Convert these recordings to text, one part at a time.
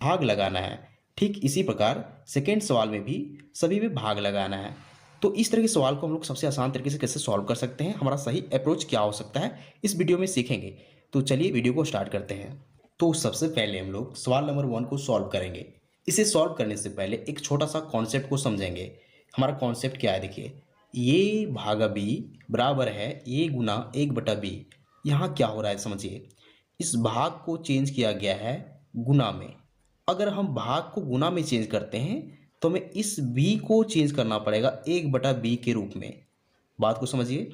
भाग लगाना है। ठीक इसी प्रकार सेकेंड सवाल में भी सभी में भाग लगाना है। तो इस तरह के सवाल को हम लोग सबसे आसान तरीके से कैसे सॉल्व कर सकते हैं, हमारा सही अप्रोच क्या हो सकता है, इस वीडियो में सीखेंगे। तो चलिए वीडियो को स्टार्ट करते हैं। तो सबसे पहले हम लोग सवाल नंबर 1 को सॉल्व करेंगे। इसे सॉल्व करने से पहले एक छोटा सा कॉन्सेप्ट को समझेंगे। हमारा कॉन्सेप्ट क्या है, देखिए, ये भागा बी बराबर है ए गुना 1/b। यहाँ क्या हो रहा है समझिए, इस भाग को चेंज किया गया है गुना में। अगर हम भाग को गुना में चेंज करते हैं तो हमें इस b को चेंज करना पड़ेगा 1/b के रूप में। बात को समझिए,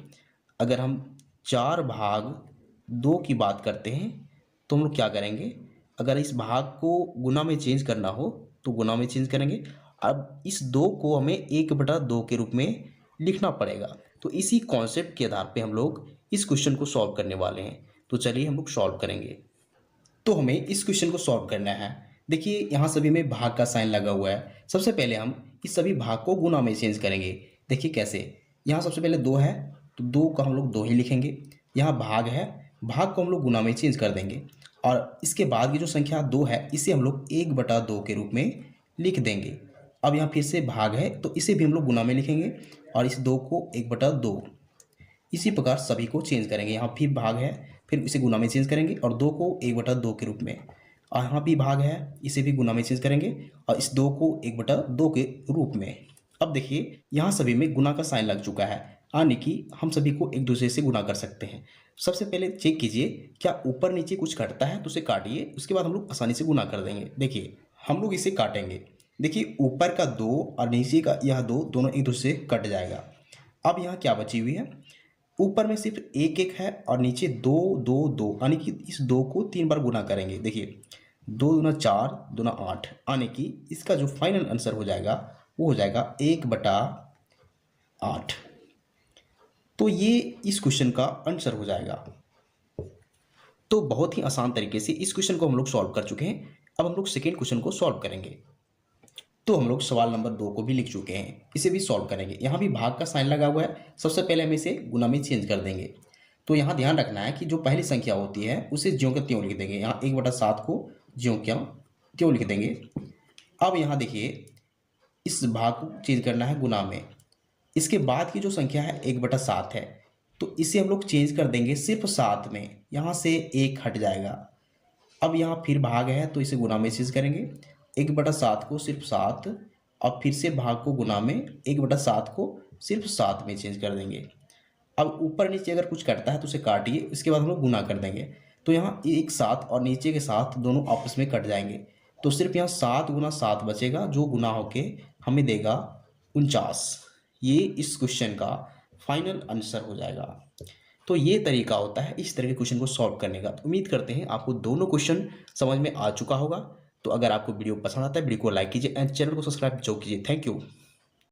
अगर हम 4/2 की बात करते हैं तो हम लोग क्या करेंगे, अगर इस भाग को गुना में चेंज करना हो तो गुना में चेंज करेंगे। अब इस 2 को हमें 1/2 के रूप में लिखना पड़ेगा। तो इसी कॉन्सेप्ट के आधार पे हम लोग इस क्वेश्चन को सॉल्व करने वाले हैं। तो चलिए हम लोग सॉल्व करेंगे। तो हमें इस क्वेश्चन को सॉल्व करना है। देखिए, यहाँ सभी में भाग का साइन लगा हुआ है। सबसे पहले हम इस सभी भाग को गुना में चेंज करेंगे। देखिए कैसे, यहाँ सबसे पहले 2 है तो 2 का हम लोग 2 ही लिखेंगे। यहाँ भाग है, भाग को हम लोग गुना में चेंज कर देंगे और इसके बाद की जो संख्या 2 है इसे हम लोग 1/2 के रूप में लिख देंगे। अब यहाँ फिर से भाग है तो इसे भी हम लोग गुना में लिखेंगे और इस 2 को 1/2। इसी प्रकार सभी को चेंज करेंगे। यहाँ फिर भाग है, फिर इसे गुना में चेंज करेंगे और 2 को 1/2 के रूप में, और यहाँ भी भाग है, इसे भी गुना में चेंज करेंगे और इस 2 को 1/2 के रूप में। अब देखिए, यहाँ सभी में गुना का साइन लग चुका है, यानी कि हम सभी को एक दूसरे से गुना कर सकते हैं। सबसे पहले चेक कीजिए, क्या ऊपर नीचे कुछ घटता है तो उसे काटिए, उसके बाद हम लोग आसानी से गुना कर देंगे। देखिए, हम लोग इसे काटेंगे। देखिए, ऊपर का 2 और नीचे का यह 2 दोनों एक दूसरे से कट जाएगा। अब यहाँ क्या बची हुई है, ऊपर में सिर्फ 1 है और नीचे 2 2 2, यानी कि इस 2 को 3 बार गुना करेंगे। देखिए, 2 दूना 4, 2 8, यानी कि इसका जो फाइनल आंसर हो जाएगा वो हो जाएगा 1/8। तो ये इस क्वेश्चन का आंसर हो जाएगा। तो बहुत ही आसान तरीके से इस क्वेश्चन को हम लोग सॉल्व कर चुके हैं। अब हम लोग सेकेंड क्वेश्चन को सॉल्व करेंगे। तो हम लोग सवाल नंबर 2 को भी लिख चुके हैं, इसे भी सॉल्व करेंगे। यहाँ भी भाग का साइन लगा हुआ है। सबसे पहले हम इसे गुना में चेंज कर देंगे। तो यहाँ ध्यान रखना है कि जो पहली संख्या होती है उसे ज्यों के त्यों लिख देंगे। यहाँ 1/7 को ज्यों क्या त्यों लिख देंगे। अब यहाँ देखिए, इस भाग को चेंज करना है गुना में। इसके बाद की जो संख्या है 1/7 है, तो इसे हम लोग चेंज कर देंगे सिर्फ 7 में। यहाँ से 1 हट जाएगा। अब यहाँ फिर भाग है तो इसे गुना में चेंज करेंगे। 1/7 को सिर्फ 7, अब फिर से भाग को गुना में 1/7 को सिर्फ 7 में चेंज कर देंगे। अब ऊपर नीचे अगर कुछ कटता है तो उसे काटिए, इसके बाद हम लोग गुना कर देंगे। तो यहाँ एक 7 और नीचे के 7 दोनों आपस में कट जाएंगे, तो सिर्फ यहाँ 7 गुना 7 बचेगा, जो गुना होके हमें देगा 49। ये इस क्वेश्चन का फाइनल आंसर हो जाएगा। तो ये तरीका होता है इस तरह के क्वेश्चन को सॉल्व करने का। तो उम्मीद करते हैं आपको दोनों क्वेश्चन समझ में आ चुका होगा। तो अगर आपको वीडियो पसंद आता है, वीडियो को लाइक कीजिए एंड चैनल को सब्सक्राइब जरूर कीजिए। Thank you.